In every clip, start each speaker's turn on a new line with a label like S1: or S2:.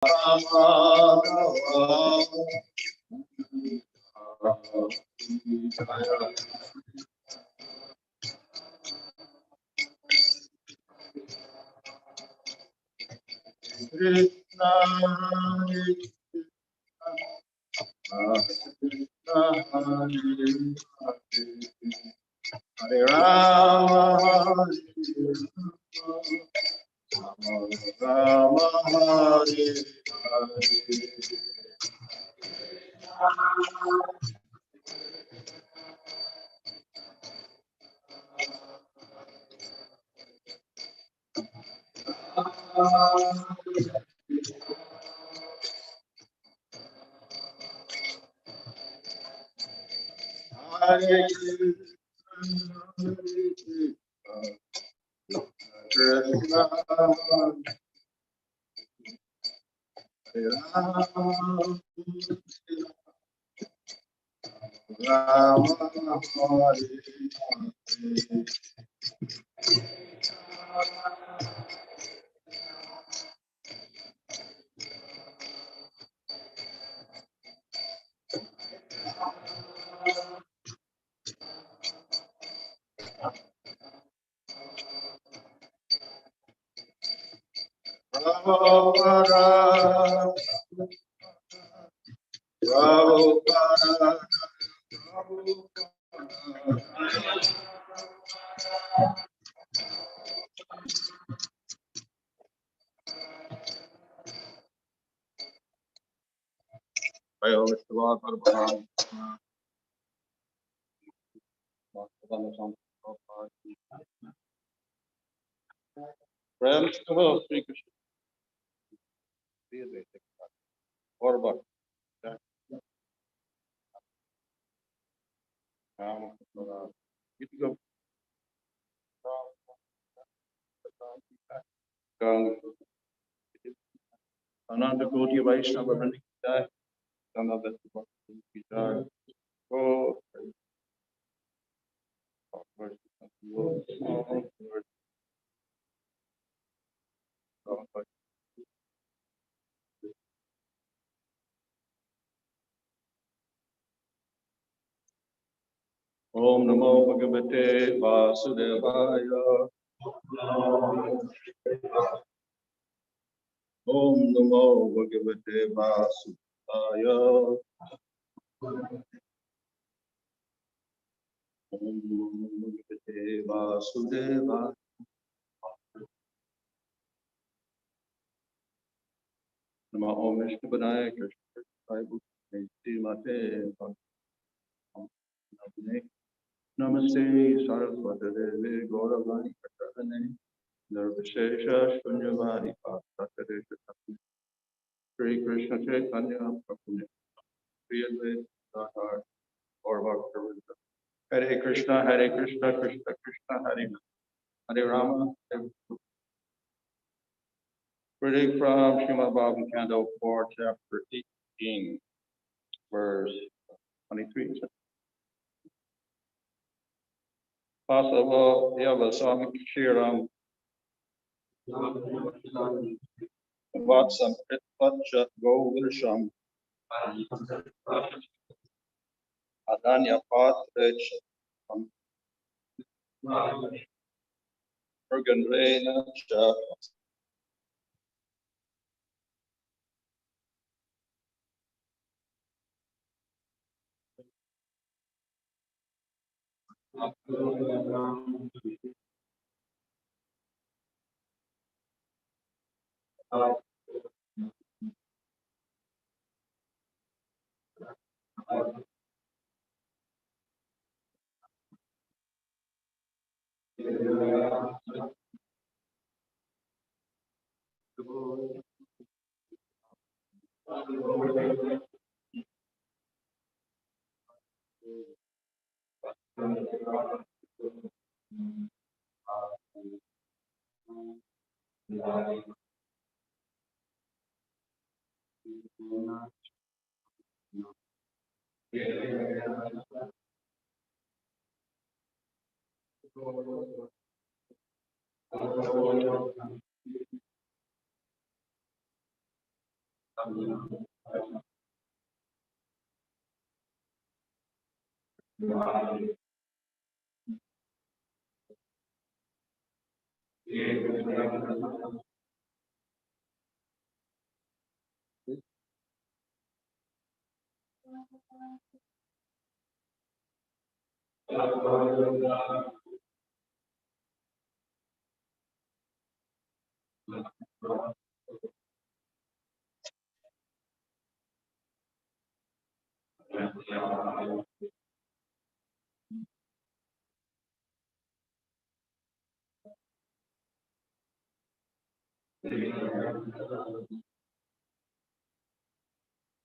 S1: Hare Rama, Rama Hare Hare Krishna, Hare Rama, Rama Hare Prabhupada, Prabhupada, Prem Sri Krishna. What about that? You can go. Ananda Koti Vaishnava Vrinda, Ananda Koti. Oh, Om Namo Bhagavate Vasudevaya. Om Namo Bhagavate Vasudevaya. Om Namo Bhagavate Vasudevaya. Namo Om Vishnu Padaya Krishna Bible. Mate Namaste Saraswati Devi Gauravani Katavane Nirvishesha Shunyavadi Pasakadesha Sri Krishna Chaitanya Prabhu Priyadve Sahar Gaurav Govinda Hare Krishna Krishna Krishna Hare Hare Rama. Reading from Srimad Bhagavatam Canto 4, Chapter 18, verse 23. Pasava Yavasami Kshiram Vatsam Pitvacha Govirsham Adanya Patrich Urganrena Cha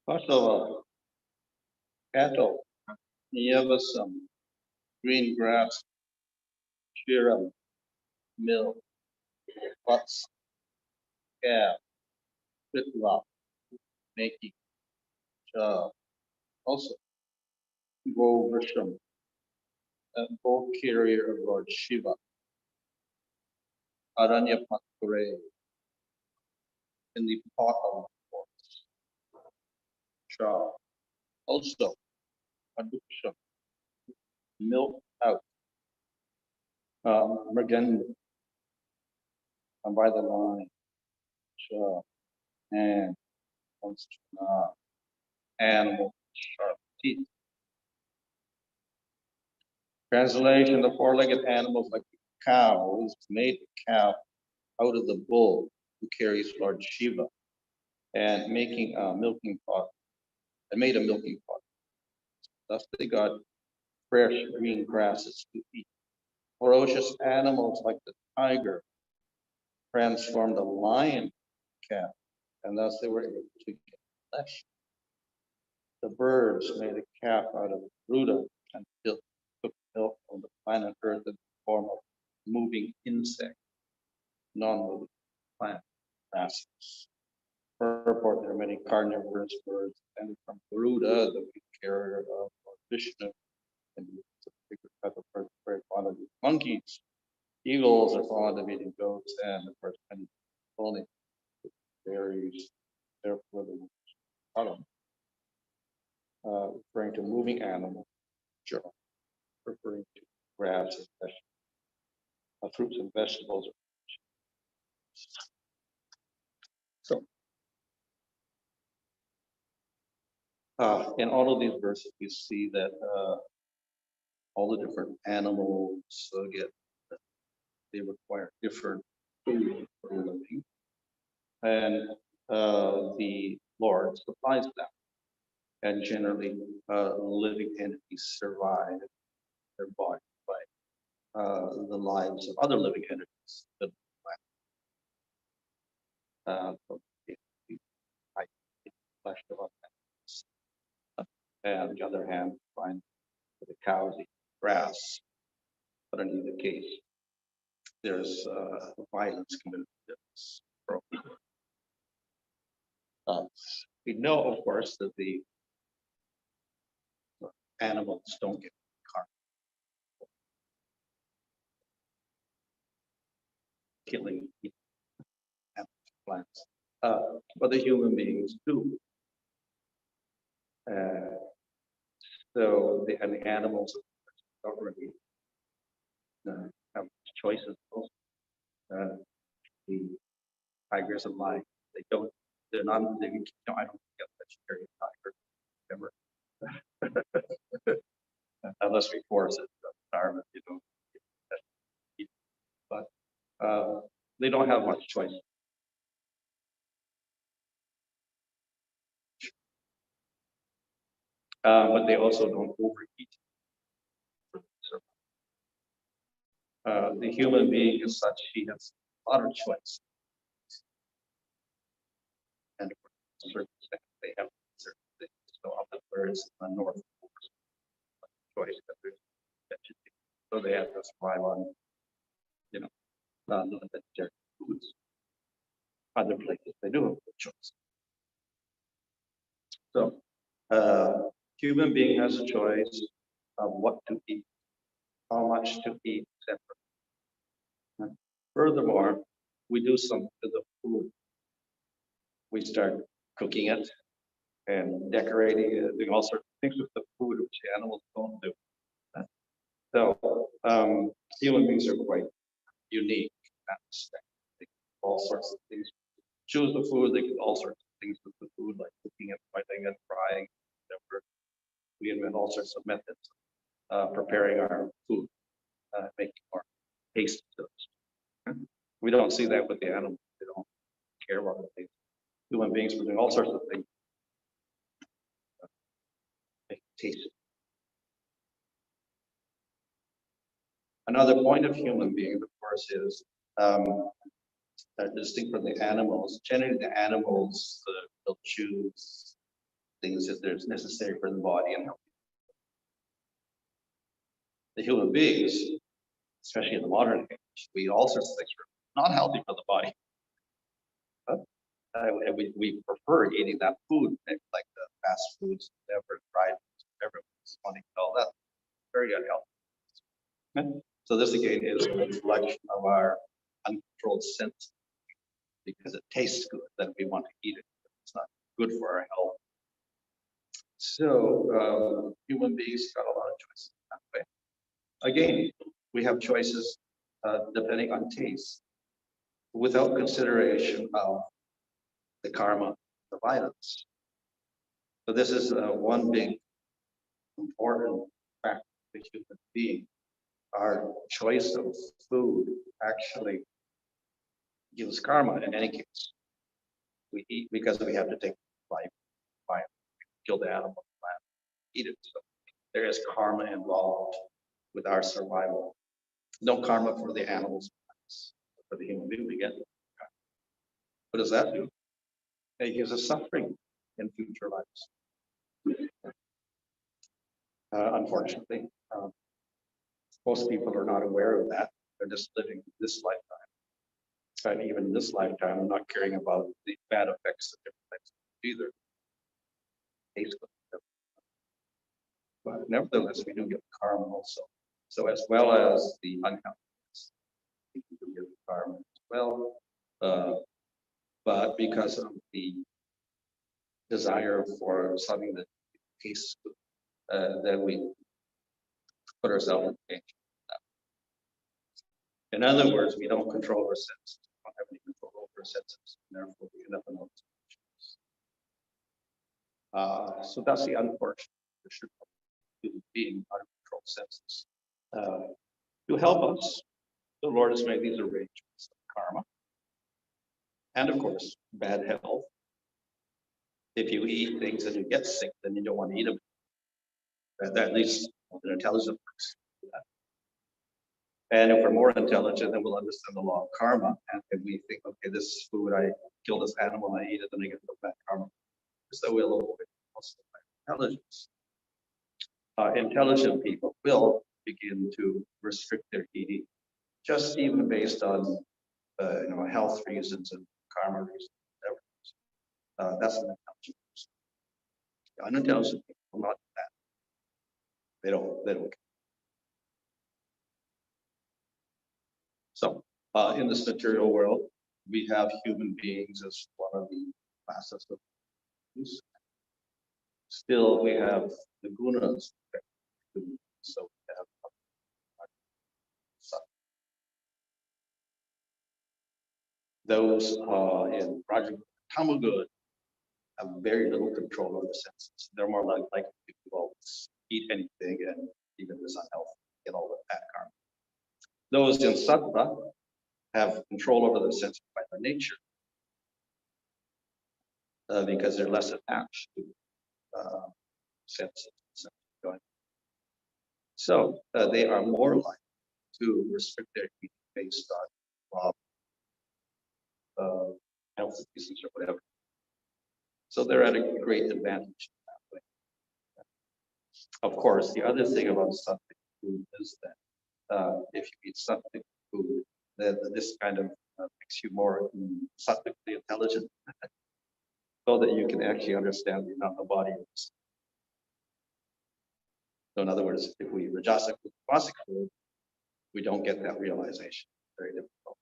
S1: Also, cattle, Yavasam, green grass, shiram, milk, butts, calf, pitla, making, also, go Vrisham, a boat carrier of Lord Shiva, Aranya Patkure, in the pot of the forest, Shah, also, Aduksham, milk out, Mergen, and by the line, Shah, and animal, sharp teeth. Translation, the four-legged animals like the cow is made a cow out of the bull who carries Lord Shiva and making a milking pot. They made a milking pot. Thus they got fresh green grasses to eat. Ferocious animals like the tiger transformed the lion calf, and thus they were able to get flesh. The birds made a calf out of Ruda and took milk from the planet Earth in the form of moving insect, non-moving plant grasses. Purport, there are many carnivorous birds descended from Garuda, the big carrier of Lord Vishnu, and it's a bigger type of bird, very fond of eating monkeys. Eagles are fond of eating goats, and of course, many only berries. Therefore, the autumn, referring to moving animals, sure, referring to grass and vegetables, fruits and vegetables. So, in all of these verses, you see that all the different animals they require different food for living, and the Lord supplies them. And generally, living entities survive their body by the lives of other living entities. From the flesh of other animals. And on the other hand, find the cows eat grass. But in either case, there's violence committed against we know, of course, that the animals don't get harmed, killing animals, plants, but the human beings do. So the animals don't really have choices. The tigers and lions, they're not, I don't get vegetarian tiger ever. Unless we force it to starvement, but they don't have much choice. But they also don't overeat. The human being is such, he has a lot of choice. And for certain things, they have certain things. So up the birds in the north, choice that there's vegetarian. So they have to survive on, non-vegetarian foods. Other places, they do have a choice. So, human being has a choice of what to eat, how much to eat, etc. Furthermore, we do something to the food. We start cooking it and decorating it, doing all sorts of things with the food, which animals don't do. So human beings are quite unique in that respect. They can do all sorts of things. Choose the food, they can do all sorts of things with the food, like cooking it, boiling it, frying, whatever. We invent all sorts of methods preparing our food, making more tasty to us. We don't see that with the animals. They don't care about the things. Human beings are doing all sorts of things. Make it tasty. Another point of human beings, of course, is distinct from the animals. Generally, the animals will choose things that are necessary for the body and health. The human beings, especially in the modern age, we eat all sorts of things that are not healthy for the body. We prefer eating that food, like the fast foods, whatever, fried foods, whatever, all that. Very unhealthy. So this again is a reflection of our uncontrolled sense, because it tastes good that we want to eat it. It's not good for our health. So human beings got a lot of choices that way. Again, we have choices depending on taste, without consideration of the karma, the violence. So this is one big important factor of the human being. Our choice of food actually gives karma in any case. We eat because we have to take life, kill the animal, plant, eat it. So there is karma involved with our survival. No karma for the animals, for the human being we get. What does that do? It gives us suffering in future lives. Unfortunately, most people are not aware of that. They're just living this lifetime. And even in this lifetime, I'm not caring about the bad effects of different types of either. But nevertheless, we do get karma also. So as well as the unhealthiness, we do get karma as well. But because of the desire for something that tastes good, then we put ourselves in danger. In other words, we don't control our senses. We don't have any control over our senses, and therefore we end up in those situations. So that's the unfortunate issue of being out of control senses. To help us, the Lord has made these arrangements of karma, and of course, bad health. If you eat things and you get sick, then you don't want to eat them. At least an intelligent person. And if we're more intelligent, then we'll understand the law of karma. And if we think, okay, this food, I kill this animal, I eat it, then I get the bad karma. So we'll avoid also intelligence. Intelligent people will begin to restrict their eating, just even based on health reasons and karma reasons, whatever. That's an intelligent person. Unintelligent people will not do that. They don't. So in this material world, we have human beings as one of the classes of use. Still, we have the gunas. So we have those in Raja Tamagud have very little control over the senses. They're more likely to eat anything and even this unhealthy, get all the bad karma. Those in Sattva have control over the senses by their nature because they're less attached to senses. So they are more likely to restrict their eating based on health reasons or whatever. So they're at a great advantage that way. Of course, the other thing about sattvic food is that if you eat sattvic food, then this kind of makes you more sattvically intelligent, so that you can actually understand the amount the body is. So in other words, if we rajasic with tamasic food, we don't get that realization. Very difficult.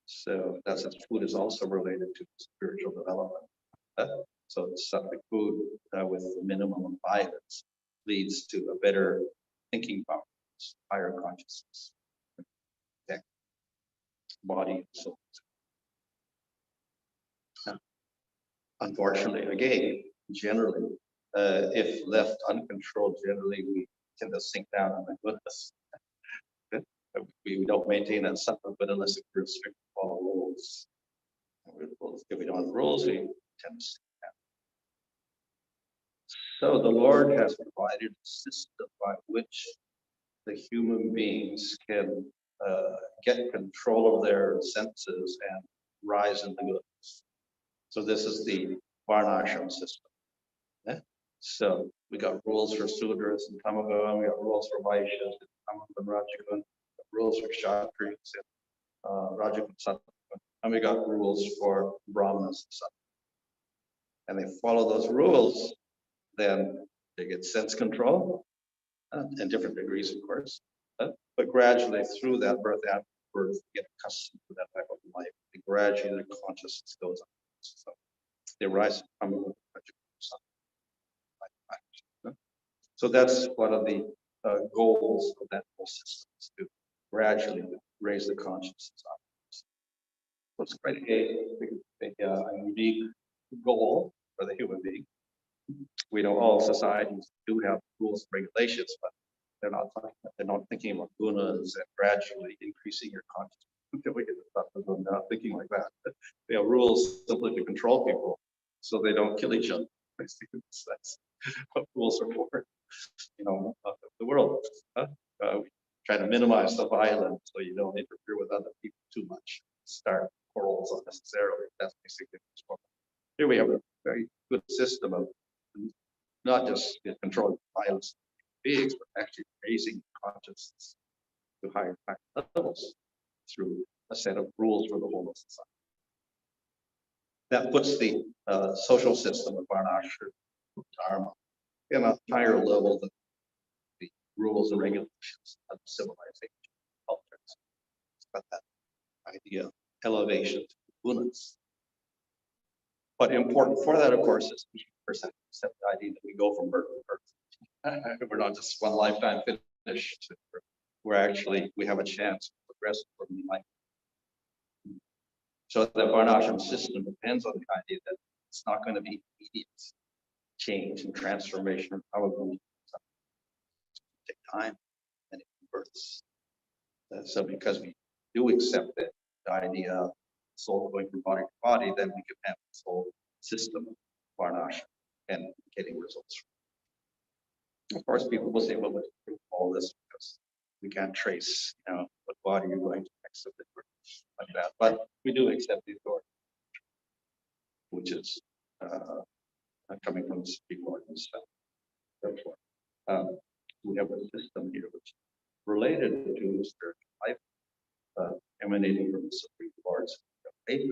S1: So that's food is also related to spiritual development. So sattvic food with the minimum of violence leads to a better thinking power, higher consciousness, body, and soul. Unfortunately, again, generally, if left uncontrolled, generally we tend to sink down in the goodness. We don't maintain that sattvic, but unless we're strict to follow rules. If we don't have rules, we tend to sink down. So the Lord has provided a system by which the human beings can get control of their senses and rise in the goodness. So this is the Varnashram system. So we got rules for Sudras and Tamaga, we got rules for Vaishyas and Tamaga and Rajagun, rules for Kshatriyas and Rajagun, Sattvagun, and we got rules for Brahmanas and Sattvagun. And they follow those rules, then they get sense control, in different degrees, of course. But gradually through that birth after birth, they get accustomed to that type of life. And gradually their consciousness goes up. So they rise from the So that's one of the goals of that whole system, is to gradually raise the consciousness up. So it's quite a unique goal for the human being. We know all societies do have rules and regulations, but they're not thinking about gunas and gradually increasing your consciousness. Until we get to stuff, they're not thinking like that. But they have rules simply to control people so they don't kill each other. That's what rules are for. The world. We try to minimize the violence so you don't interfere with other people too much. Start quarrels unnecessarily. That's basically what's. Here we have a very good system of not just controlling violence of beings, but actually raising consciousness to higher levels through a set of rules for the whole of society. That puts the social system of Varnashram Dharma in a higher level than the rules and regulations of civilization, cultures. But that idea of elevation to gunas. But important for that, of course, is the person accept the idea that we go from birth to birth. We're not just one lifetime finished. We have a chance to progress from the life. So the Varnashram system depends on the idea that it's not going to be immediate change and transformation. How we're going to take time and it converts. So because we do accept it, the idea of soul going from body to body, then we can have this whole system of Varnashram and getting results. Of course, people will say, well, let's prove all this because we can't trace, what body you're going to accept it like that. But we do accept the authority, which is coming from the Supreme Lord himself. Therefore, we have a system here which is related to spiritual life, emanating from the Supreme Lord's faith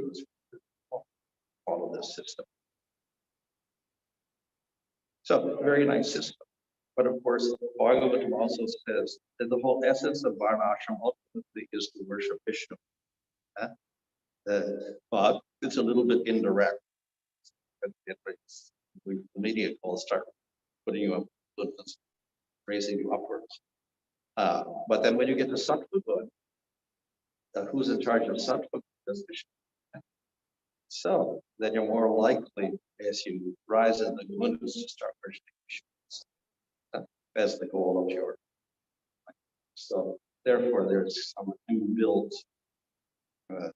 S1: follow this system. So, a very nice system. But of course, Bhagavatam also says that the whole essence of Varnashram ultimately is to worship Vishnu. But it's a little bit indirect. The media will start putting you up, raising you upwards. But then when you get to Sattva, who's in charge of Sattva? That's Vishnu. So then you're more likely, as you rise in the gunas, to start worshiping Vishnu as the goal of your life. So therefore, there's some inbuilt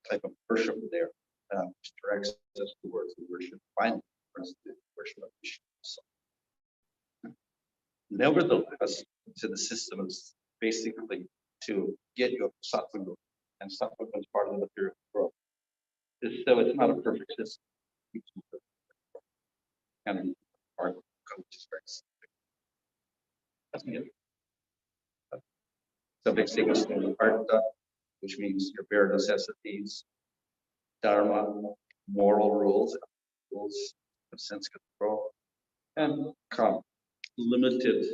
S1: type of worship there, which directs us towards the worship, finally, the worship of Vishnu. So, nevertheless, the system is basically to get you up to Sattva, and Sattva is part of the material growth. So it's not a perfect system. And part of the code is very specific. That's me. So basically, it's the artha, which means your bare necessities, dharma, moral rules of sense control, and kama, limited,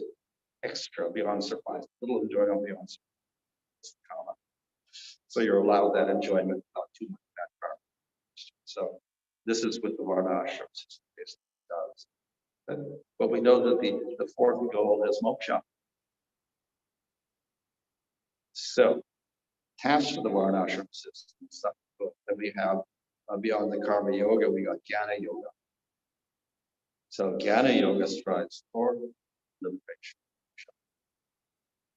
S1: extra, beyond surprise, little enjoyment beyond surprise, kama. So you're allowed that enjoyment, not too much that karma. So this is with the Varnashram system. But we know that the fourth goal is moksha. So attached to the Varnashram system, that we have beyond the Karma Yoga, we got Jnana Yoga. So Jnana Yoga strives for liberation.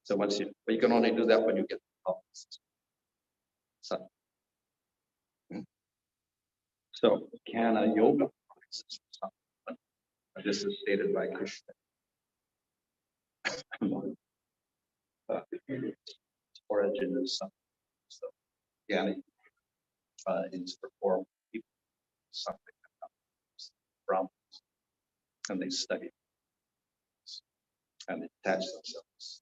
S1: So but you can only do that when you get the help. So Jnana Yoga, this is stated by Krishna. Origin is something. So Jnana is performed people something from, and they study and attach themselves.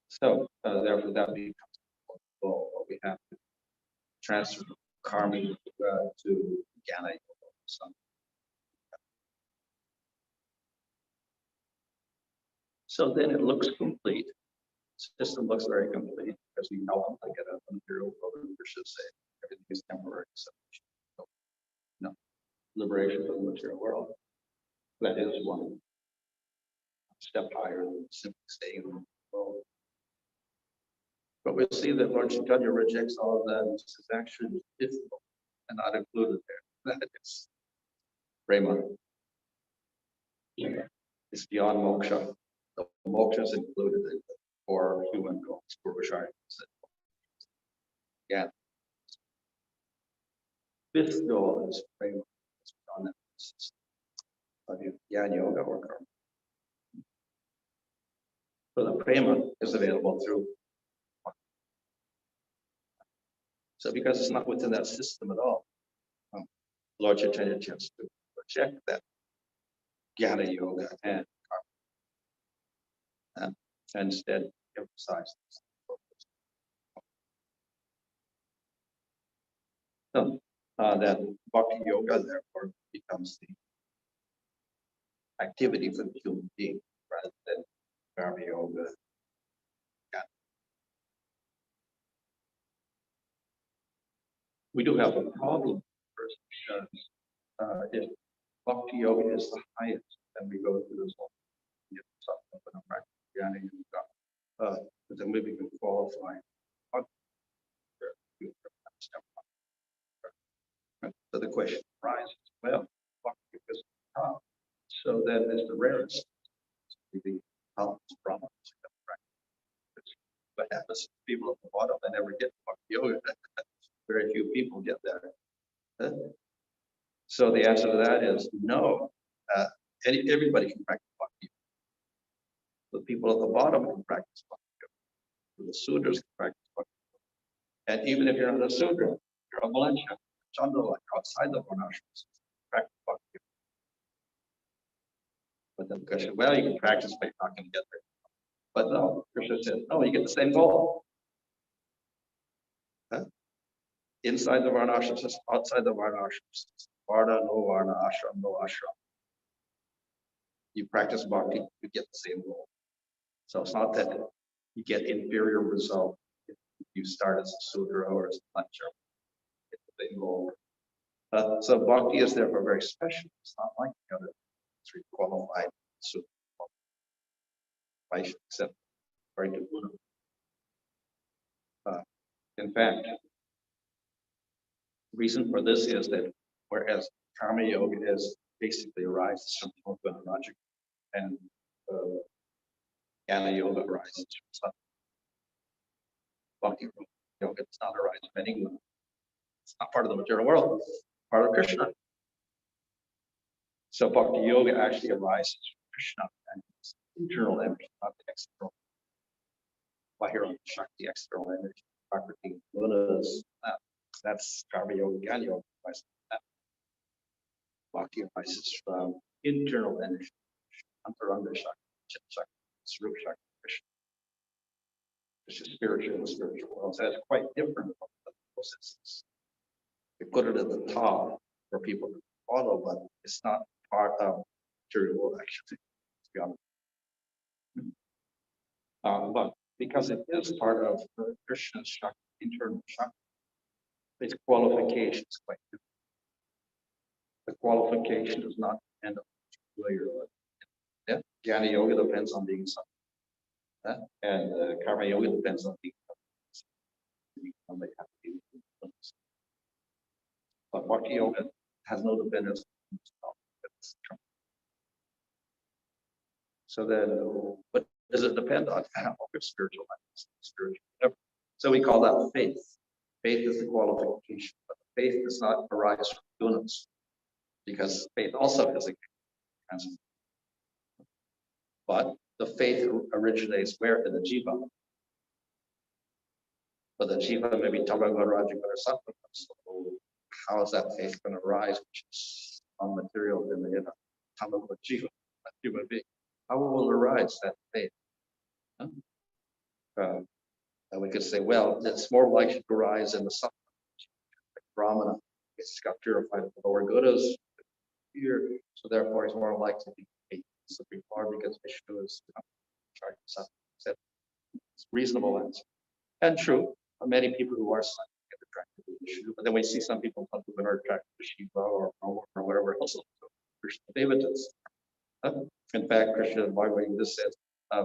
S1: So therefore that becomes goal. We have to transfer karma to Jnana Yoga. So then it looks complete. The system looks very complete because we know like at a material world, we should say everything is temporary. So no liberation from the material world. That is one step higher than simply staying in the world. But we see that Lord Chaitanya rejects all of that. This is actually difficult and not included there. That is Prema. It's beyond moksha. The moksha is included in the four human goals, Purvasharya. Yeah. Fifth goal is Prema. It's beyond that. Jnana Yoga or Karma. So the Prema is available through. So because it's not within that system at all, Lord Chaitanya tends to reject that Jnana Yoga and Karma, and instead emphasize this. So that Bhakti Yoga therefore becomes the activity for the human being rather than Karma Yoga. We do have a problem first because if Bhakti Yoga is the highest, then we go through this whole Jnana Yoga. But then we can qualify. So the question arises, well, Bhakti Yoga is the top. So then it's the rarest. The top is Brahma. What happens to people at the bottom that never get Bhakti Yoga? Very few people get there. So the answer to that is no. Everybody can practice Bhakti Yoga. The people at the bottom can practice Bhakti Yoga. The Sudras can practice Bhakti Yoga. And even if you're not a Sudra, you're a Malansha, Chandala, outside the Varnashrams, practice Bhakti Yoga. But then the question, well, you can practice, but you're not going to get there. But no, Krishna says, no, you get the same goal. Inside the Varnashrams, outside the Varnashrams. Varna, no Varna, ashram, no ashram. You practice bhakti, you get the same goal. So it's not that you get inferior result if you start as a Sudra or as a Manchar. Get the same goal. So bhakti is therefore very special. It's not like the other three qualified Sudra. Except according to Buddha. In fact, the reason for this is that whereas Karma Yoga is basically arises from logic, and Jnana Yoga arises from Bhakti Yoga does not arise from anyone. It's not part of the material world, it's part of Krishna. So Bhakti Yoga actually arises from Krishna and its internal energy, not the external. Bahira Shakti, external energy, Prakriti, Lunas, that's Karma Yoga, Jnana Yoga. Bhakti arises from internal energy, Antaranga Shakti, Chit Shakti, Srup Shakti, Krishna. Which is spiritual in the spiritual world. So it's quite different from the processes. We put it at the top for people to follow, but it's not part of material world actually, to be honest. But because it is part of Krishna's Shakti, internal Shakti, its qualifications quite different. The qualification does not depend on where you're living. Yeah, Jnana Yoga depends on being something. And Karma Yoga depends on being something. But Bhakti Yoga has no dependence on itself. So then, what does it depend on? Spiritual life, spiritual, whatever. So we call that faith. Faith is the qualification, but faith does not arise from gunas, because faith also is a transcendental. But the faith originates where? In the jiva. But the jiva may be Tamaga, Rajaguna, or Sattva. So how is that faith going to rise, which is unmaterial in the Tamaga jiva, a human being? How will it arise, that faith? And we could say, well, it's more likely to arise in the Sattva. Like Brahmana, it's got purified of the lower gunas here, so therefore he's more likely to be a Supreme Lord, because Vishnu is trying to Sattva. It's a reasonable answer. And true, many people who are Sattva get attracted to Vishnu, but then we see some people who are attracted to Shiva or whatever else, Krishna Devatas. In fact, Krishna Bhagavad says,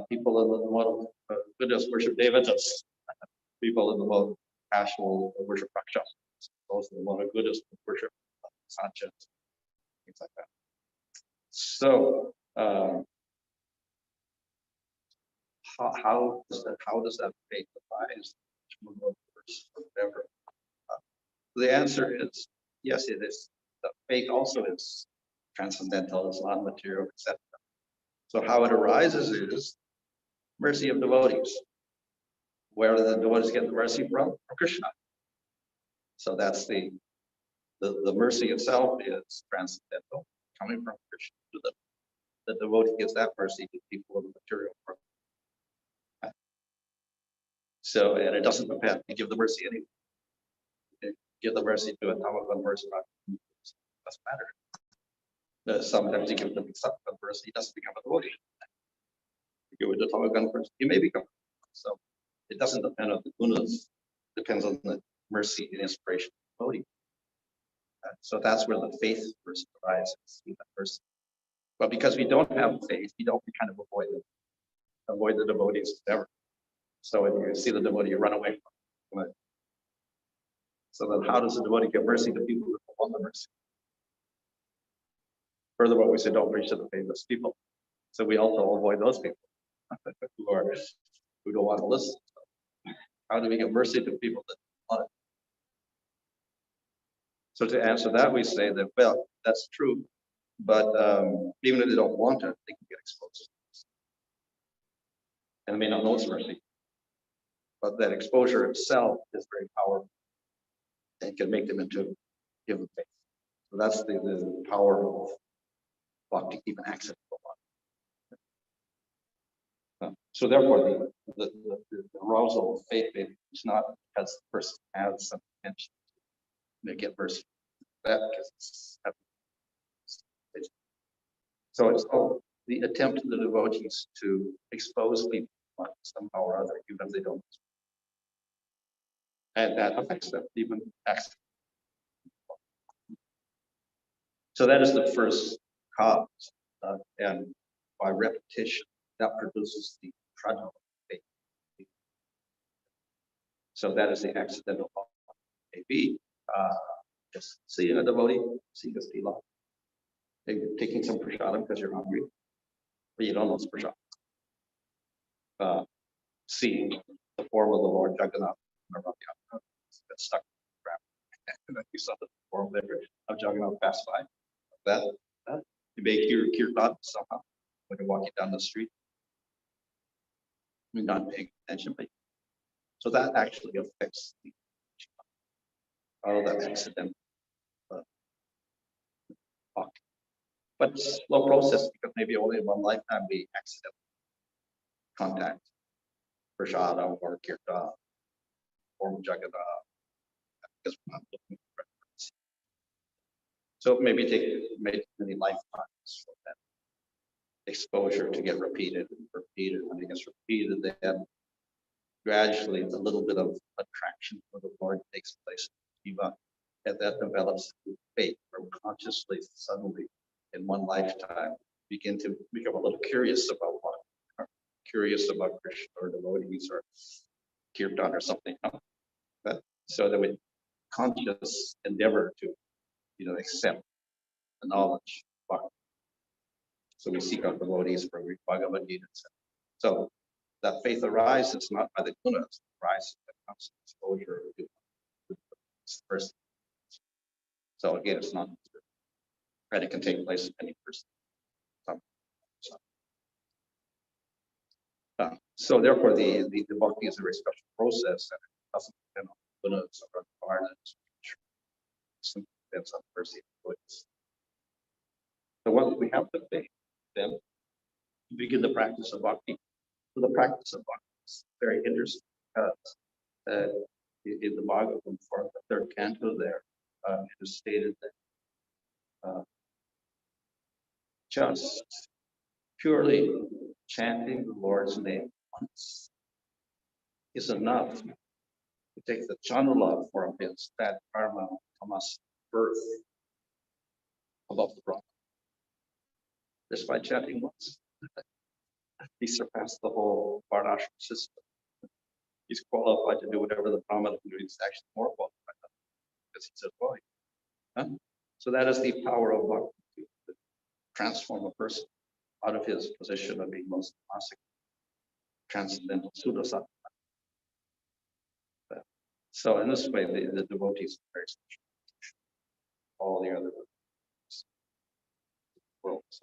S1: people in the mode of Buddhists worship Devatas. People in the mode of Ash will worship Rakshasas. Those in the mode of Buddhists worship Sanchas, things like that. So, how does that faith arise? Whatever. The answer is yes, it is. The faith also is transcendental, it's non-material, etc. So how it arises is mercy of devotees. Where do the devotees get the mercy from? From Krishna. So that's the mercy itself is transcendental, coming from Krishna. The devotee gives that mercy to people of the material world. So, and it doesn't depend. You give the mercy anyway. You give the mercy to a Tamagan person, it doesn't matter. Sometimes you give the Sattva person, he doesn't become a devotee. You give it to Tamagan person, he may become. So it doesn't depend on the gunas. It depends on the mercy and inspiration of the devotee. So that's where the faith first arises, with that person. But because we don't have faith, we kind of avoid the devotees ever. So if you see the devotee, you run away from it. So then how does the devotee give mercy to people who don't want the mercy? Furthermore, we say don't preach to the faithless people. So we also avoid those people who don't want to listen. How do we give mercy to people that don't want it? So to answer that, we say that, well, that's true, but even if they don't want it, they can get exposed. And they may not know it's mercy. But that exposure itself is very powerful and can make them into given faith. So that's the power of bhakti, even accidental bhakti. So therefore, the arousal of faith is not because the person has some intention to make it mercy. That because it's so it's all the attempt of the devotees to expose people somehow or other, even if they don't. And that affects them, even accidentally. So that is the first cause, and by repetition, that produces the pradha faith. So that is the accidental maybe just seeing a devotee, seeing a stila, maybe taking some prasadam because you're hungry, but you don't know it's prasadam. Seeing the form of the Lord Jagannath, that's stuck in the ground. And then you saw the form there of Jagannath pass by. That you may hear kirtan somehow when you're walking down the street. You're not paying attention, but so that actually affects the all of that accident. But it's slow process because maybe only in one lifetime we accidentally contact prasada or kirtan or Jagannath because we're not looking for reference. So maybe take many lifetimes for that exposure to get repeated and repeated. When it gets repeated, then gradually a little bit of attraction for the Lord takes place in Jiva. and that develops through faith, where consciously, suddenly, in one lifetime, begin to become a little curious about what, curious about Krishna or devotees or kirtan or something. But so that we conscious endeavor to, accept the knowledge. So we seek out devotees for Bhagavad Gita. So that faith arises not by the gunas, it arises by constant exposure to the person. So again, it's not that it can take place in any person. So therefore, the bhakti is a very special process, and it doesn't depend on gunas or varnas. It simply depends on the person. So once we have the faith, then we begin the practice of bhakti. So the practice of bhakti is very interesting because in the Bhagavatam, for the third canto there, it is stated that just purely chanting the Lord's name once is enough to take the chandala from his bad karma, tamas, birth above the Brahma. Just by chanting once, he surpassed the whole varnashram system. He's qualified to do whatever the Brahma can do. He's actually more qualified because he's a boy. So that is the power of bhakti, to transform a person out of his position of being most classic, transcendental pseudo-sattva. So in this way, the devotees are very special. All the other worlds.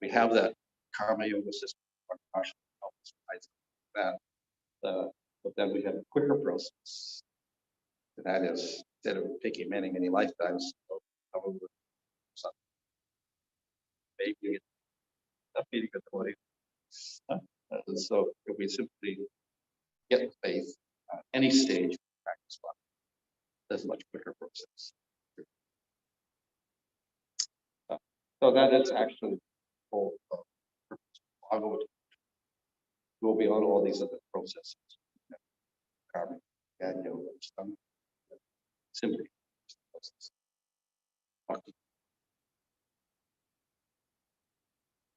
S1: We have that karma yoga system, that, but then we have a quicker process. And that is, instead of taking many, many lifetimes, making it a feeding of the body. So if we simply get faith at any stage of practice, there's a much quicker process. So that is actually the whole purpose of Bhagavad. Go beyond all these other processes. Karma, Jnana Yoga, simply process.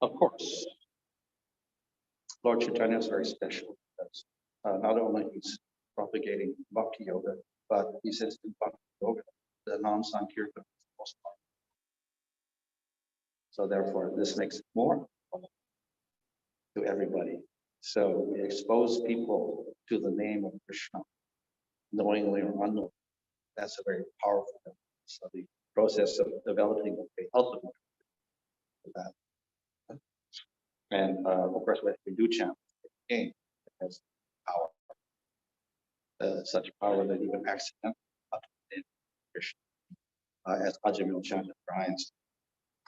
S1: Of course, Lord Chaitanya is very special because not only he's propagating Bhakti Yoga, but he says in Bhakti Yoga, the non-Sankirtan is the most powerful. So therefore, this makes it more to everybody. So we expose people to the name of Krishna, knowingly or unknowingly. That's a very powerful thing. So the process of developing the ultimate that. And of course, when we do chant again, it has power, such power that even accidentally in Krishna, as Ajamil chanted Brian's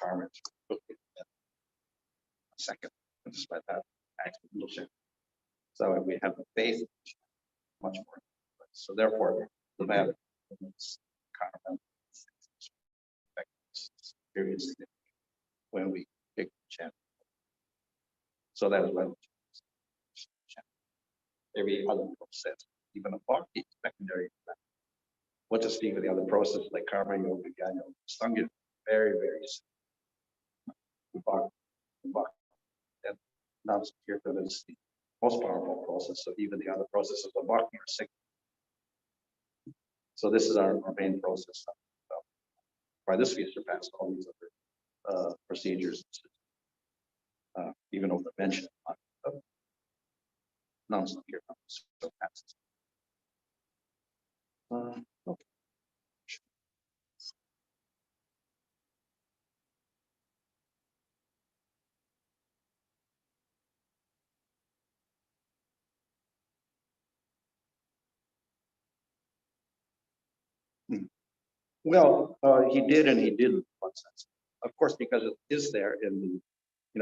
S1: karma a second, despite that accidental chant. So we have the faith, much more. So therefore, the matter is karma experience when we pick chant. So that is why every other process, even a bhakti secondary to that. What to speak of the other process like karma yoga, jnana yoga, sangha, very, very simple. And now kirtan is the most powerful process. So even the other processes of bhakti are sick. So this is our main process. So by this we surpassed all these other procedures, even over the mention of non-kirtan. So that's okay. Well, he did and he didn't in one sense. Of course, because it is there in the,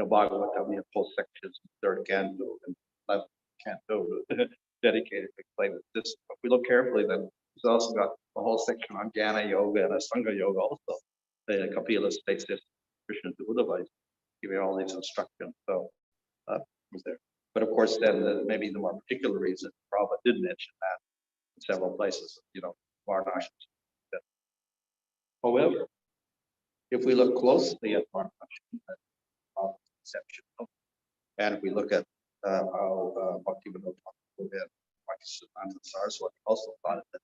S1: Bhagavatam, we have whole sections, third canto and 11th canto dedicated to explain this. But if we look carefully, then he's also got a whole section on Jnana Yoga and Asanga Yoga also. The Kapila states this, Krishna to Uddhava, giving all these instructions. So was there. But of course, then maybe the more particular reason, Prabhupada did mention that in several places, Varnashram. However, if we look closely at Varnashram, exceptional, and if we look at how Bhaktivinoda Thakur and Bhaktisiddhanta Saraswati also thought that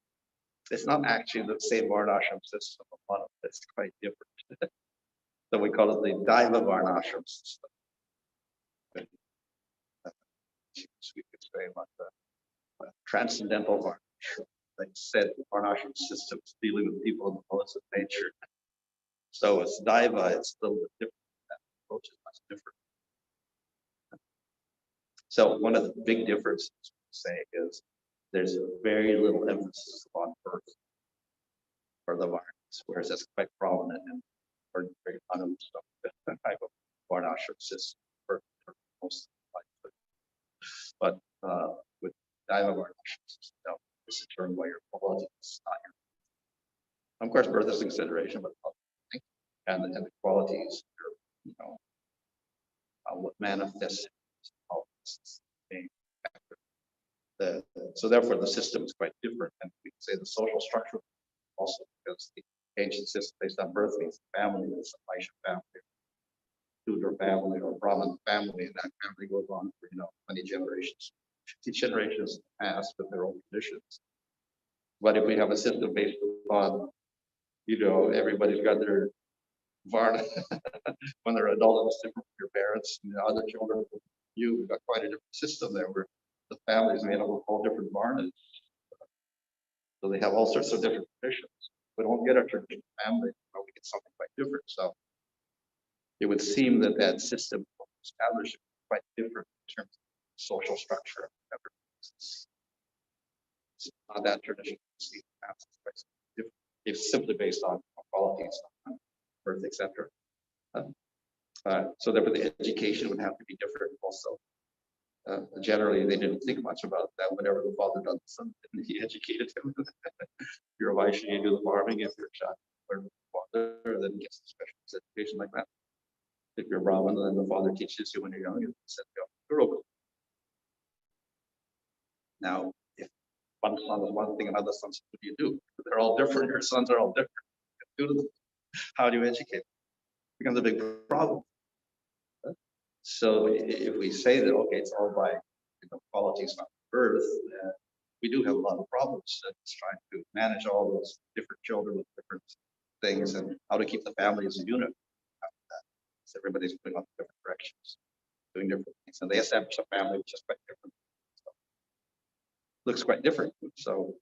S1: it's not actually the same Varnashram system of one, it's quite different. So we call it the Daiva Varnashram system. We could say about the transcendental Varnashram. Like I said, the Varnashram system is dealing with people in the modes of nature. So it's Daiva, it's a little bit different. That approach is much different. So one of the big differences, say, is there's very little emphasis on birth for the Varnas, whereas that's quite prominent in very Bhanu type of Varnashram system for most of the life. But with Daiva Varnashram system, no, it's determined by your quality, it's not your. Of course, birth is a consideration, but and the qualities, what manifests all this being active. So therefore, the system is quite different, and we can say the social structure also, because the ancient system based on birth means family, is a Vaishya family, Shudra family, or Brahmin family, and that family goes on for many generations, 50 generations past with their own traditions. But if we have a system based upon, everybody's got their Varna when they're adult, it's different from your parents and the other children. You've got quite a different system there where the family is made up of all different Varnas. So they have all sorts of different traditions. We don't get a traditional family, but we get something quite different. So it would seem that that system established quite different in terms of social structure. It's not that traditional. It's different. It's simply based on qualities, on birth, etc. So therefore, the education would have to be different also. Generally, they didn't think much about that. Whatever the father done, the son didn't. He educated him. If you're a Vaishya, you do the farming. If you're a child, learn with the father, then gets a special education like that. If you're Brahmin, then the father teaches you when you're young. You're okay. Now, if one son is one thing, another son, what do you do? They're all different. Your sons are all different. How do you educate them? It becomes a big problem. So if we say that, okay, it's all by qualities, not birth, we do have a lot of problems. It's trying to manage all those different children with different things and how to keep the family as a unit. So everybody's going off different directions, doing different things. And they establish a family which is quite different. So, looks quite different. So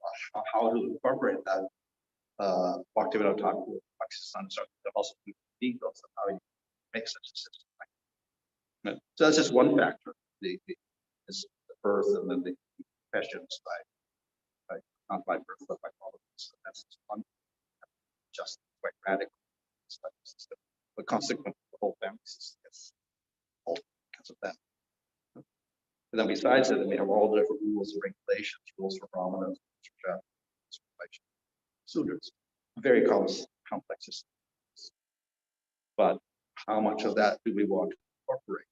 S1: how to incorporate that? Bhaktivinoda Thakur, Bhaktisiddhanta Saraswati also details of how you make such a system. So that's just one factor, the birth and then the confessions by not by birth but by qualities. So that's just one, just quite radical system. But consequently, the whole family system gets all because of that. And then besides that, we have all different rules and regulations, rules for Brahmanas, Sudras, very complex system. But how much of that do we want to incorporate?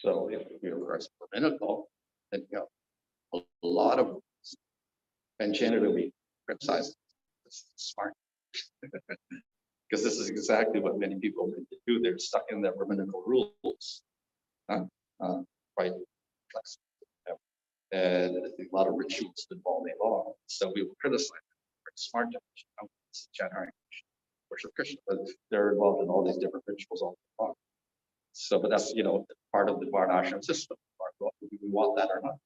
S1: So if we are rabbinical, then you have a lot of rules. And generally we criticize this smart. Because this is exactly what many people do. They're stuck in their rabbinical rules. Quite flexible. And a lot of rituals involve the law. So we will criticize them. Very smart definition. It's Janhari worship Krishna, but they're involved in all these different rituals all the time. So, but that's part of the Varnashram system. Do we want that or not?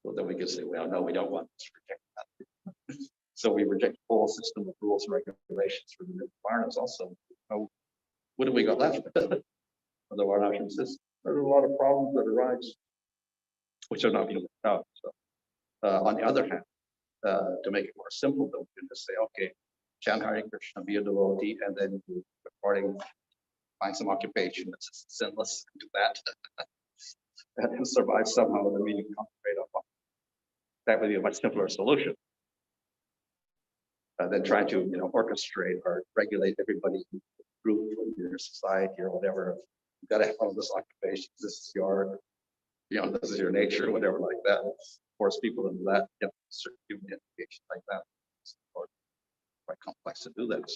S1: So then we can say, well, no, we don't want to reject that. So we reject the whole system of rules and regulations for the Varnas also. What have we got left for the Varnashram system? There's a lot of problems that arise, which are not being worked out. So, on the other hand, to make it more simple, though, we can just say, okay, chant Hare Krishna, be a devotee, and then according find some occupation that's just sinless, do that, and survive somehow, and then you concentrate on that would be a much simpler solution than trying to orchestrate or regulate everybody in the group or your society or whatever. You've got to have this occupation. This is your, this is your nature, whatever like that. force people into that, certain education like that. It's quite complex to do that.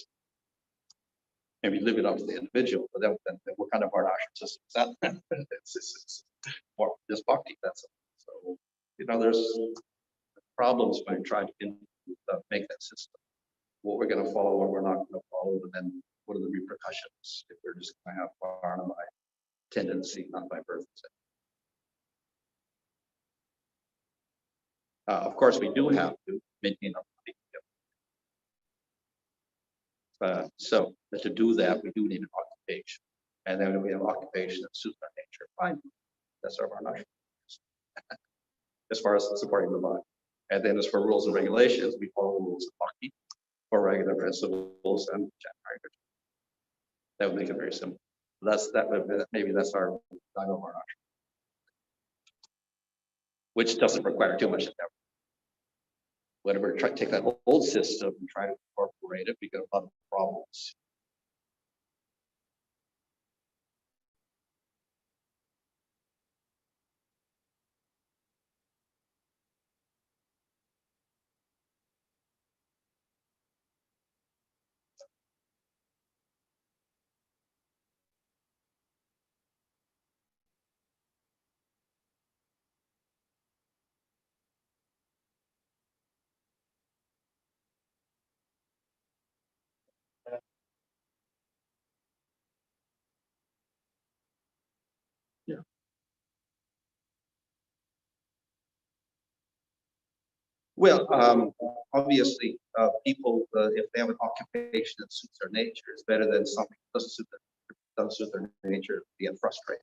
S1: Maybe leave it up to the individual, but then what kind of art system is that? It's more just bhakti, that's it. So, there's problems when you try to make that system. What we're going to follow, what we're not going to follow, and then what are the repercussions if we're just going to have varna by tendency, not by birth. Of course, we do have to maintain our body. So to do that, we do need an occupation. And then we have occupation that suits our nature. Fine. That's our varna. As far as supporting the body. And then as for rules and regulations, we follow the rules of bhakti for regular principles and January. That would make it very simple. Maybe that's our Dharma varna, which doesn't require too much effort. Whenever try to take that old system and try to incorporate it, we get a lot of problems. Yeah. Well, obviously, people, if they have an occupation that suits their nature, it's better than something that doesn't suit their nature, they get frustrated.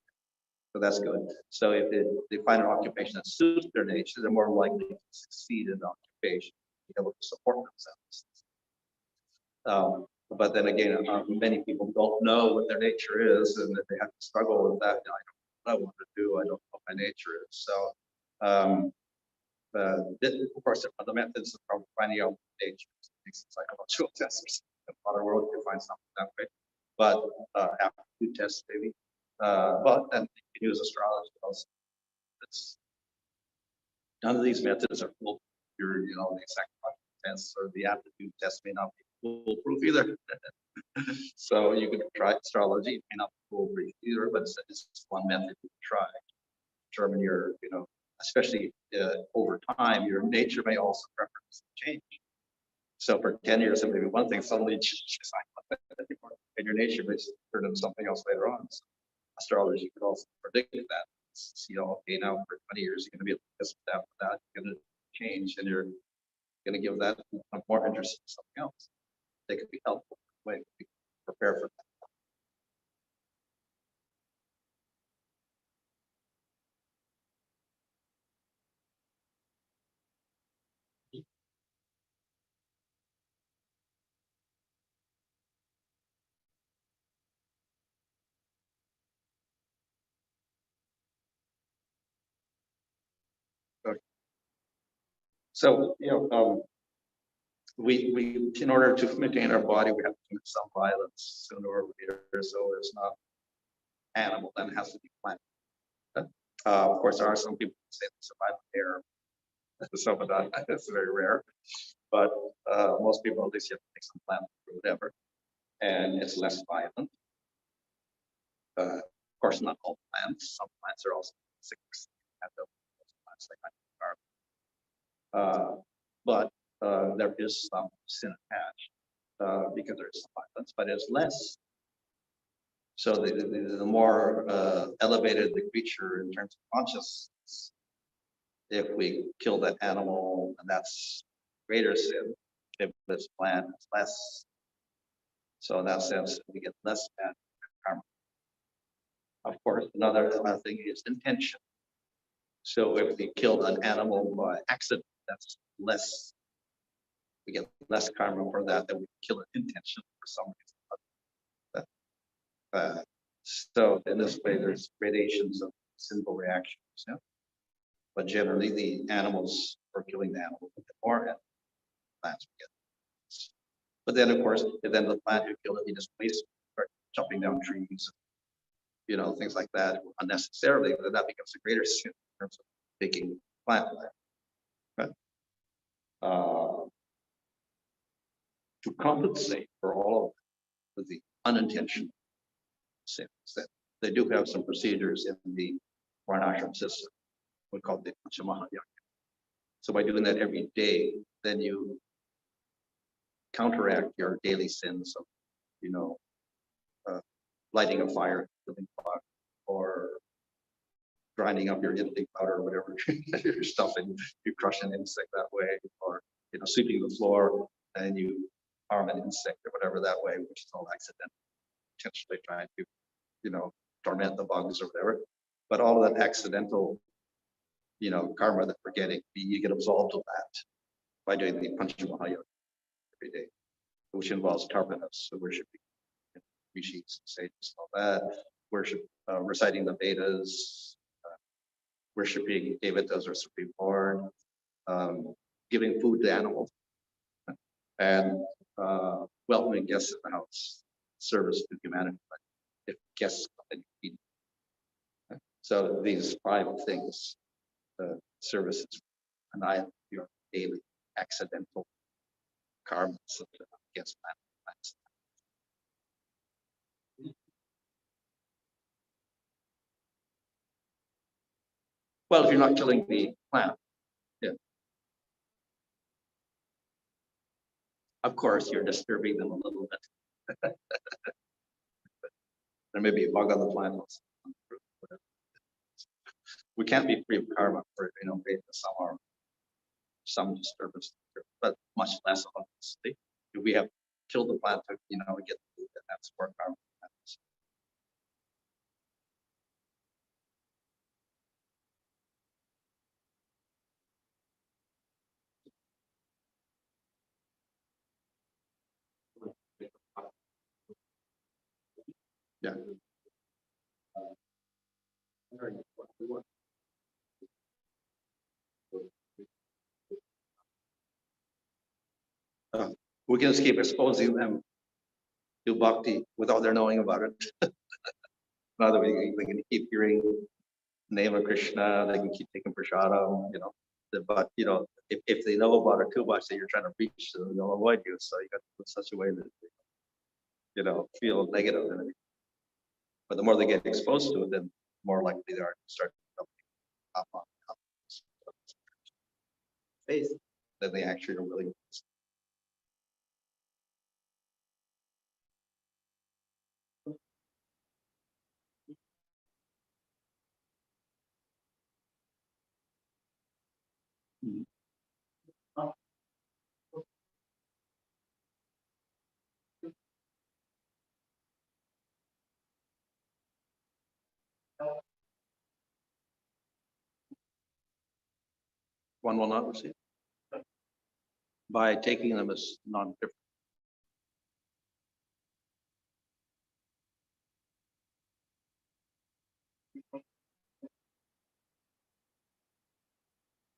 S1: So that's good. So if they find an occupation that suits their nature, they're more likely to succeed in the occupation, be able to support themselves. But then again, many people don't know what their nature is, and they have to struggle with that. I don't know what I want to do. I don't know what my nature is. So, of course, there are other methods of finding out nature. Things psychological tests. In a lot of world, you find something that way. But aptitude tests, maybe. But then you can use astrology also. None of these methods are foolproof. The psychological tests or the aptitude test may not be foolproof either. So you could try astrology, it may not be foolproof either, but it's one method you can try. Determine your, especially over time, your nature may also preference change. So for 10 years, it may be one thing, suddenly it's not anymore, and your nature may turn into something else later on. So astrology could also predict that. Okay, now for 20 years, you're going to be this, after that, you're going to change, and you're going to give that more interest in something else. They could be helpful way to prepare for that. So, we in order to maintain our body, we have to commit some violence sooner or later. So it's not animal, then it has to be plant. Of course, there are some people who say they survive with air. So, but that's very rare. But most people, at least, you have to take some plant or whatever, and it's less violent. Of course, not all plants. Some plants are also sick. Plants like but there is some sin attached because there is some violence, but it's less. So the more elevated the creature in terms of consciousness, if we kill that animal, and that's greater sin. If it's plant, it's less. So in that sense, we get less bad karma. Of course, another thing is intention. So if we killed an animal by accident, that's less. We get less karma for that than we kill it intentionally for some reason. So in this way, there's gradations of sinful reactions. Yeah? But generally, the animals, for killing the animal, get more, and plants get. But then, of course, if then the plant you kill it, you just waste, start chopping down trees, things like that unnecessarily. Then that becomes a greater sin in terms of taking plant life. to compensate for all of the unintentional sins. That they do have some procedures in the Varnashram system. We call it the Panchamahayaga. So by doing that every day, then you counteract your daily sins of, you know, lighting a fire, or grinding up your idli powder or whatever you're stuffing, you crush an insect that way, or, you know, sweeping the floor and you harm an insect or whatever that way, which is all accidental, intentionally trying to, you know, torment the bugs or whatever. But all of that accidental, you know, karma that we're getting, you get absolved of that by doing the Panchamahayaga every day, which involves tarpanas, so worshiping rishis, sages, all that, worship, reciting the Vedas, worshiping devatas or Supreme Lord, giving food to animals, and welcoming guests in the house, service to humanity. If guests come and eat. So these 5 things, services, annihilate your daily accidental karmas against plants. Well, if you're not killing the plant, yeah. Of course, you're disturbing them a little bit. There may be a bug on the plant. We can't be free of karma for, you know, some disturbance, but much less obviously. If we have killed the plant to, you know, get the food, then that's where karma happens. Yeah. We can just keep exposing them to bhakti without their knowing about it. Now that we can keep hearing the name of Krishna, they can keep taking prasadam, you know. But you know, if they know about it too much that you're trying to reach them, they'll avoid you. So you got to put such a way that they, you know, feel negative. But the more they get exposed to it, then more likely they are to start up on faith than they actually are really. One will not receive by taking them as non-different.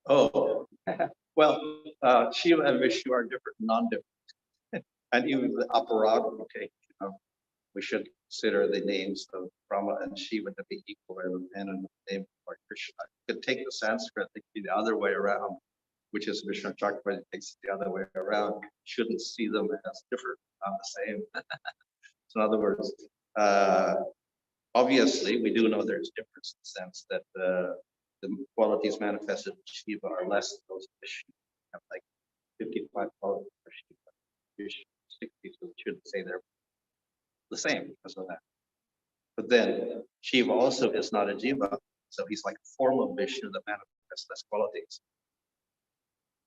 S1: Oh, well, Shiva and Vishnu are different, non-different. And even the aparad we take, you know, we should consider the names of Brahma and Shiva to be equal, and in the name of Krishna. You could take the Sanskrit, it be the other way around, which is Vishnu Chakravarti takes it the other way around. You shouldn't see them as different, not the same. So in other words, obviously, we do know there's difference in the sense that the qualities manifested in Shiva are less than those of Vishnu. Have like 55 qualities for Shiva, Vishnu 60, so we shouldn't say they're the same because of that. But then Shiva also is not a jiva, so he's like a form of Vishnu that manifests less qualities.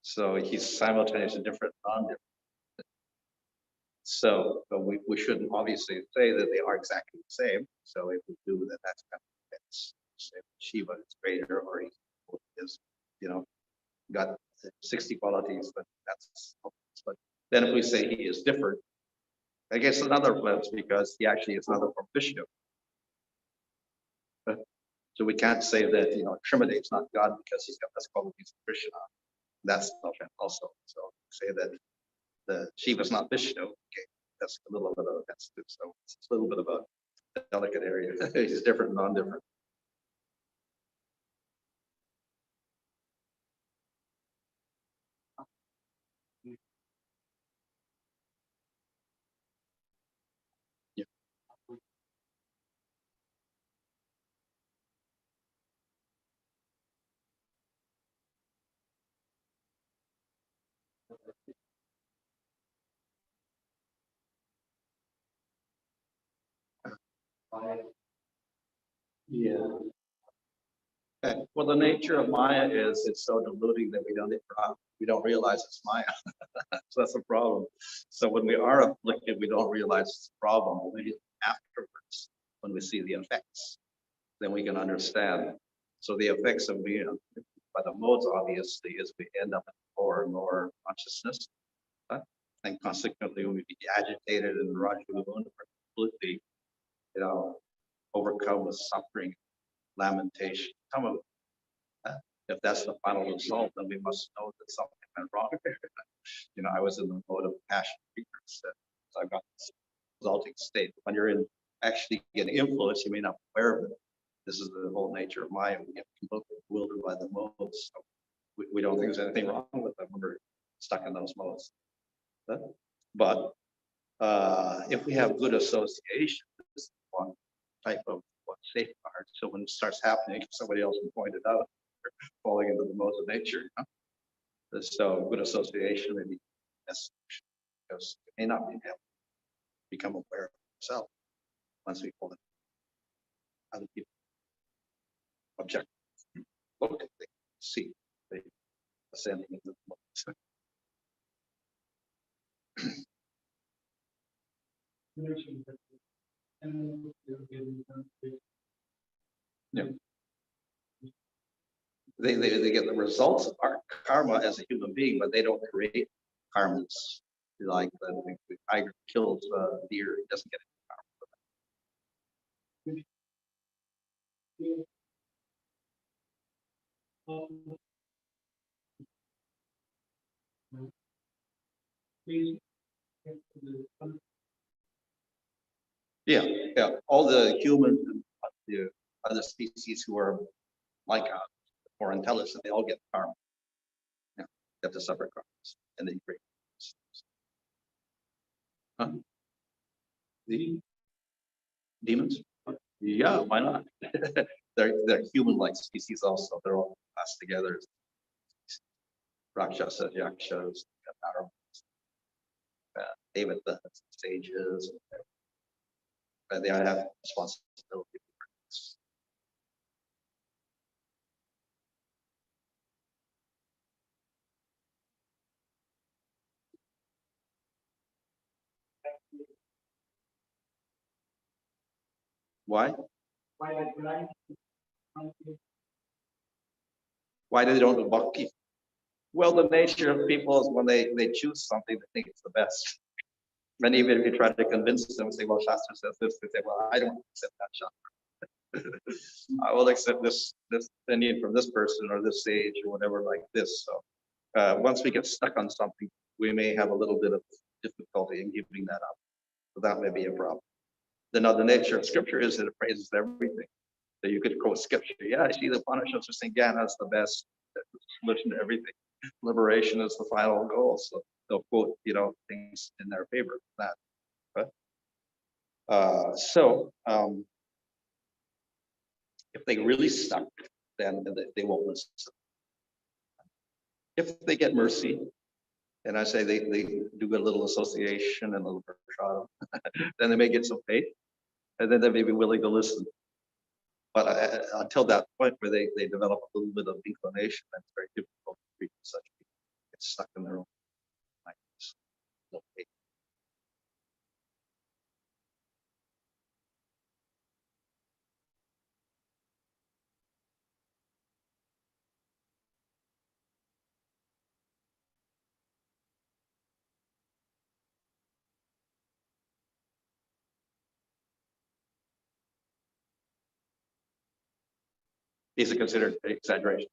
S1: So he's simultaneously different, non-different. So we shouldn't obviously say that they are exactly the same. So if we do, then that's kind of fits. Say Shiva is greater, or he is, you know, got 60 qualities, but that's. But then if we say he is different, I guess another offense because he actually is another form of Vishnu. So we can't say that, you know, Trimadev is not God because he's got less qualities of Krishna. That's an offense also. So say that the Shiva is not Vishnu. Okay, that's a little bit of offense too. So it's a little bit of a delicate area. He's different, non-different. Yeah. Okay. Well, the nature of Maya is it's so deluding that we don't realize it's Maya. So that's a problem. So when we are afflicted, we don't realize it's a problem. Only afterwards, when we see the effects, then we can understand. So the effects of being by the modes, obviously, is we end up in more and more consciousness. And consequently, when we be agitated and Rajagun, we're completely, overcome with suffering, lamentation. Some of if that's the final result, then we must know that something went wrong. I was in the mode of passion ignorance. So I got this resulting state. When you're in actually getting influence, you may not be aware of it. This is the whole nature of Maya. We get completely bewildered by the modes. So we don't think there's anything wrong with them when we're stuck in those modes. But if we have good association, this is one type of safeguard. So when it starts happening, somebody else can point it out, falling into the modes of nature. So good association may be necessary because it may not be able to become aware of itself once we pull it. Other people object, look at things, see, they ascending into the modes. Yeah. They get the results of our karma as a human being, but they don't create karmas. Like the tiger kills a deer, he doesn't get any karma. Yeah. All the humans and the other species who are like us, more intelligent, they all get karma. Yeah, they have to suffer karmas, and they create. Huh? The demons? Yeah, why not? they're human-like species also. They're all classed together. Rakshasas, yakshas, even the sages. They all have responsibility. Why? Why they don't do bhakti? Well, the nature of people is when they choose something, they think it's the best. And even if you try to convince them, say, well, Shastra says this, they say, well, I don't accept that Shastra. I will accept this opinion from this person or this sage or whatever like this. So once we get stuck on something, we may have a little bit of difficulty in giving that up. So that may be a problem. Then the nature of scripture is that it praises everything. So you could quote scripture. Yeah, I see the Upanishads are saying Jnana is the best solution to everything. Liberation is the final goal. So they'll quote, things in their favor. That. So if they really stuck, then they won't listen. If they get mercy, and I say they do a little association and a little prashadam, then they may get some faith, and then they may be willing to listen. But until that point where they develop a little bit of inclination, that's very difficult to treat such people. Get stuck in their own minds. No faith. Is it considered exaggeration?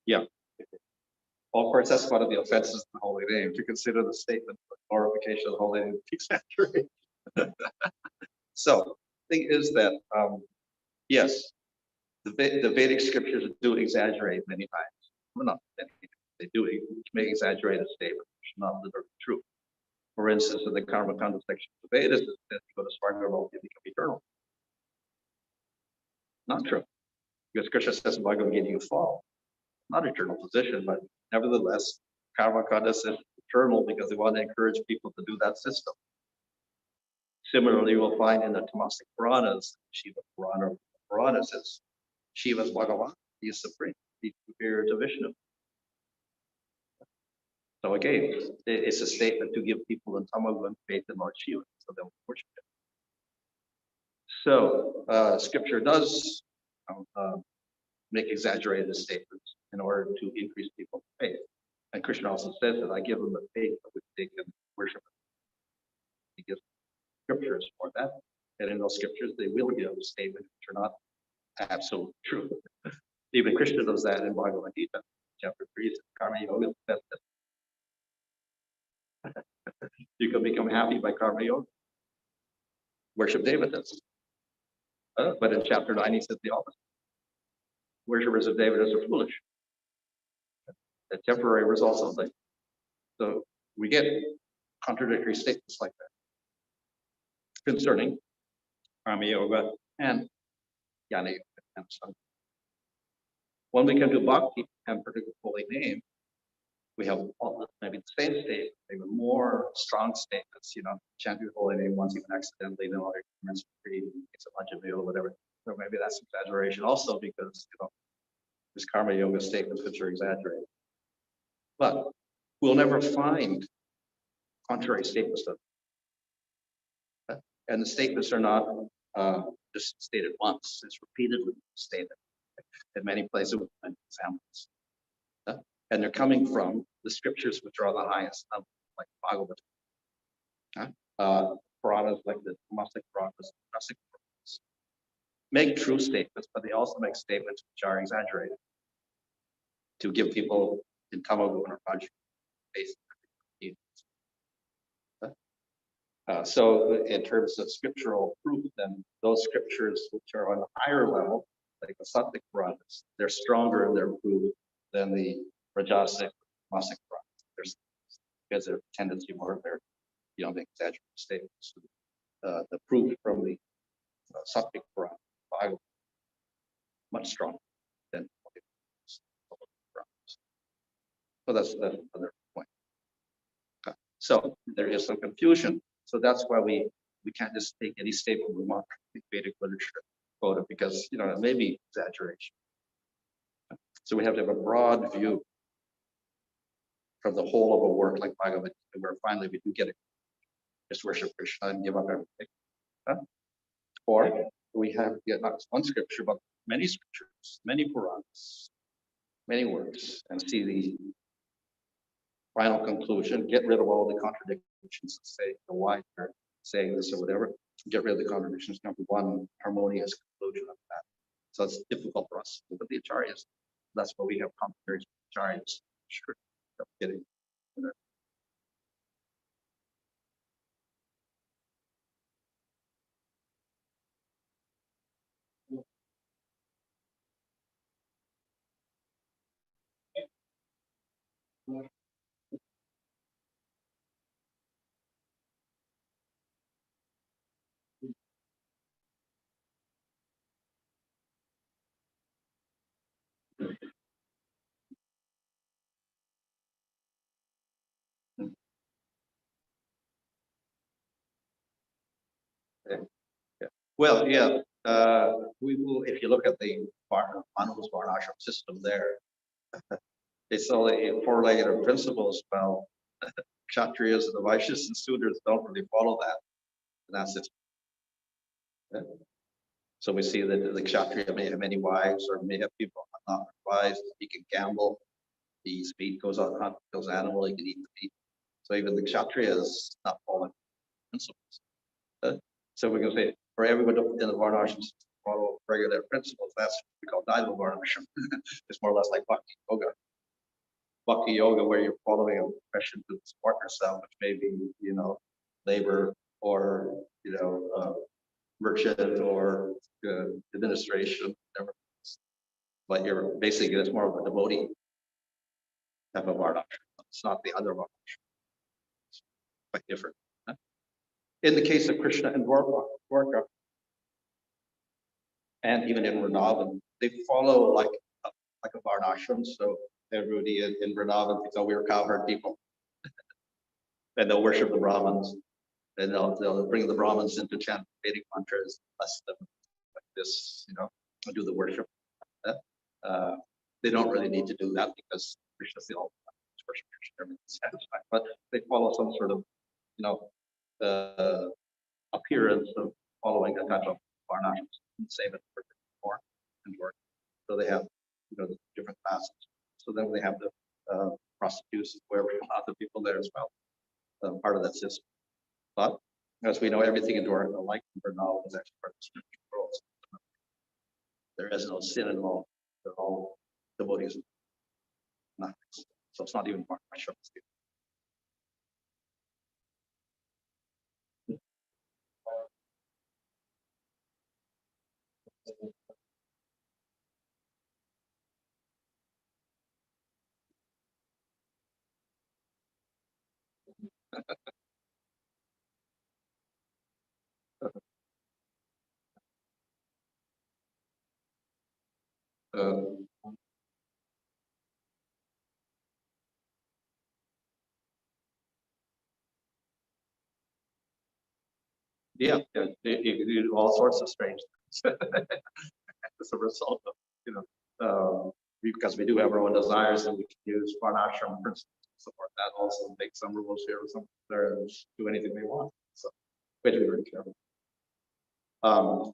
S1: Yeah. Well, of course, that's one of the offenses of the holy name, to consider the statement of glorification of the holy name exaggeration. So, the thing is that, yes, the Vedic scriptures do exaggerate many times. Well, not many, they do may exaggerate a statement, which is not literally true. For instance, in the Karma Kanda section of the Vedas, it says you go to Svarga, you become eternal. Not true. Because Krishna says in Bhagavad Gita, you fall. not eternal position, but nevertheless, Karmakanda is eternal because they want to encourage people to do that system. Similarly, you'll find in the Tamastic Puranas, Shiva Purana says, Shiva's Bhagavan, he is supreme, he's superior to Vishnu. So again, it's a statement to give people in Tamagun faith in Lord Shiva, so they'll worship him. So scripture does make exaggerated statements in order to increase people's faith. And Krishna also says that I give them the faith that which they can worship him. He gives scriptures for that. And in those scriptures, they will give statements which are not absolutely true. Even Krishna does that in Bhagavad Gita, chapter 3, Karma Yoga. You can become happy by Karma Yoga. Worship Devatas. But in chapter 9, he says the opposite. Worshippers of Devatas are foolish. The temporary results of things. So we get contradictory statements like that concerning Karma Yoga and Jnana Yoga and so on. When we come to Bhakti and particular holy name, we have maybe the same statement, maybe more strong statements, chant your holy name once, even accidentally, then all your comments free, it's a bunch of meal or whatever. Or maybe that's exaggeration also because, there's Karma Yoga statements which are exaggerated. But we'll never find contrary statements to them. And the statements are not just stated once, it's repeatedly stated in many places with many examples. And they're coming from the scriptures which are on the highest level, like Bhagavatam. Puranas like the Tamastic Puranas, Rasic Puranas make true statements, but they also make statements which are exaggerated to give people in Tamagun or Raj faith. So in terms of scriptural proof, then those scriptures which are on a higher level, like the Sattvic Puranas, they're stronger in their proof than the Rajasic, Tamasic Puranas. Because their tendency more there, the exaggerated statements. The proof from the Sattvic Purana, Bible, much stronger than the Puranas. So that's another point. Okay. So there is some confusion. So that's why we can't just take any statement we want in Vedic literature, quote it, because it may be exaggeration. So we have to have a broad view from the whole of a work like Bhagavad Gita, where finally we do get it. Just worship Krishna and give up everything. Or we have not one scripture, but many scriptures, many Puranas, many works, and see the final conclusion, get rid of all the contradictions, say the why they're saying this or whatever, get rid of the contradictions, come to one harmonious conclusion of that. So it's difficult for us. But the acharyas, that's why we have commentaries with acharyas. Sure, getting there. Yeah. Well, yeah, we will, if you look at the Bhanu's Varnashram system there, it's only 4-legged principles. Well, Kshatriyas and the Vaishyas and Sudras don't really follow that. And that's it. Yeah. So we see that the Kshatriya may have many wives or may have people not wives. He can gamble. His meat goes on hunt, kills animal, he can eat the meat. So even the Kshatriya is not following principles. So we can say for everyone in the Varnashram to follow regular principles, that's what we call Daiva Varnashram. It's more or less like Bhakti Yoga. Bhakti Yoga, where you're following a profession to support yourself, which may be, labor or, merchant or administration, whatever. But you're basically, it's more of a devotee type of Varnashram. It's not the other Varnashram. It's quite different. In the case of Krishna and Dwarka, and even in Vrindavan, they follow like like a barn ashram. So everybody in Vrindavan thinks, oh, we were cowherd people, and they'll worship the Brahmins, and they'll bring the Brahmins into chant Vedic mantras, bless them like this, and do the worship. Uh, they don't really need to do that because Krishna's the ultimate worship. Everything's satisfied, but they follow some sort of, appearance of following a type of varnashams, same as for and work. So they have, the different classes. So then they have the prostitutes, wherever other people there as well, part of that system. But as we know, everything in Dwarka, like Bernal, is actually part of the spiritual world. There is no sin involved. They're all devotees. Nothing. So it's not even part of my show. Yeah, you do all sorts of strange things as a result of, because we do have our own desires and we can use varnashram principles to support that. Also make some rules here or something there and do anything they want. So we have to be very careful.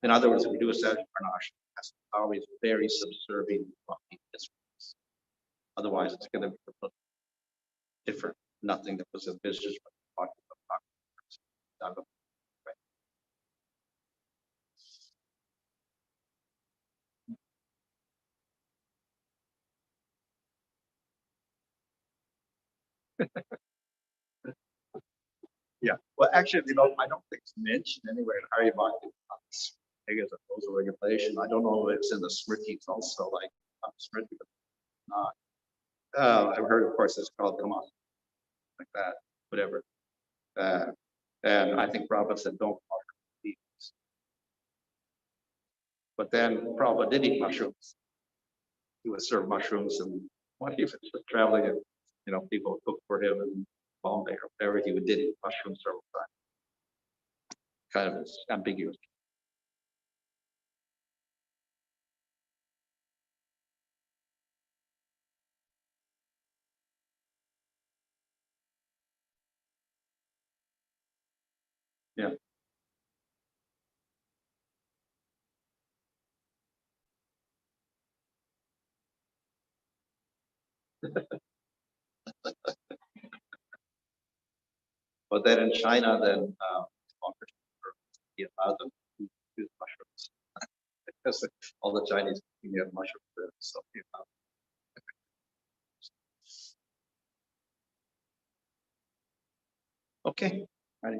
S1: In other words, if we do establish varnashram, it has to be always very subservient to its rules. Otherwise, it's going to be different. Nothing that was envisaged by the Yeah. Well, actually, I don't think it's mentioned anywhere in Hari Bhakti. I guess a rules or regulation. I don't know if it's in the Smritis also, like Smriti, but not. I've heard, of course, it's called come on, like that, whatever. And I think Prabhupada said don't offer these. But then Prabhupada did eat mushrooms. He would serve mushrooms, and when he was traveling, and people would cook for him in Bombay or whatever, he did eat mushrooms several times. Kind of ambiguous. Yeah. But then in China, then he allowed them to use mushrooms because all the Chinese eat mushrooms there. So okay. Ready.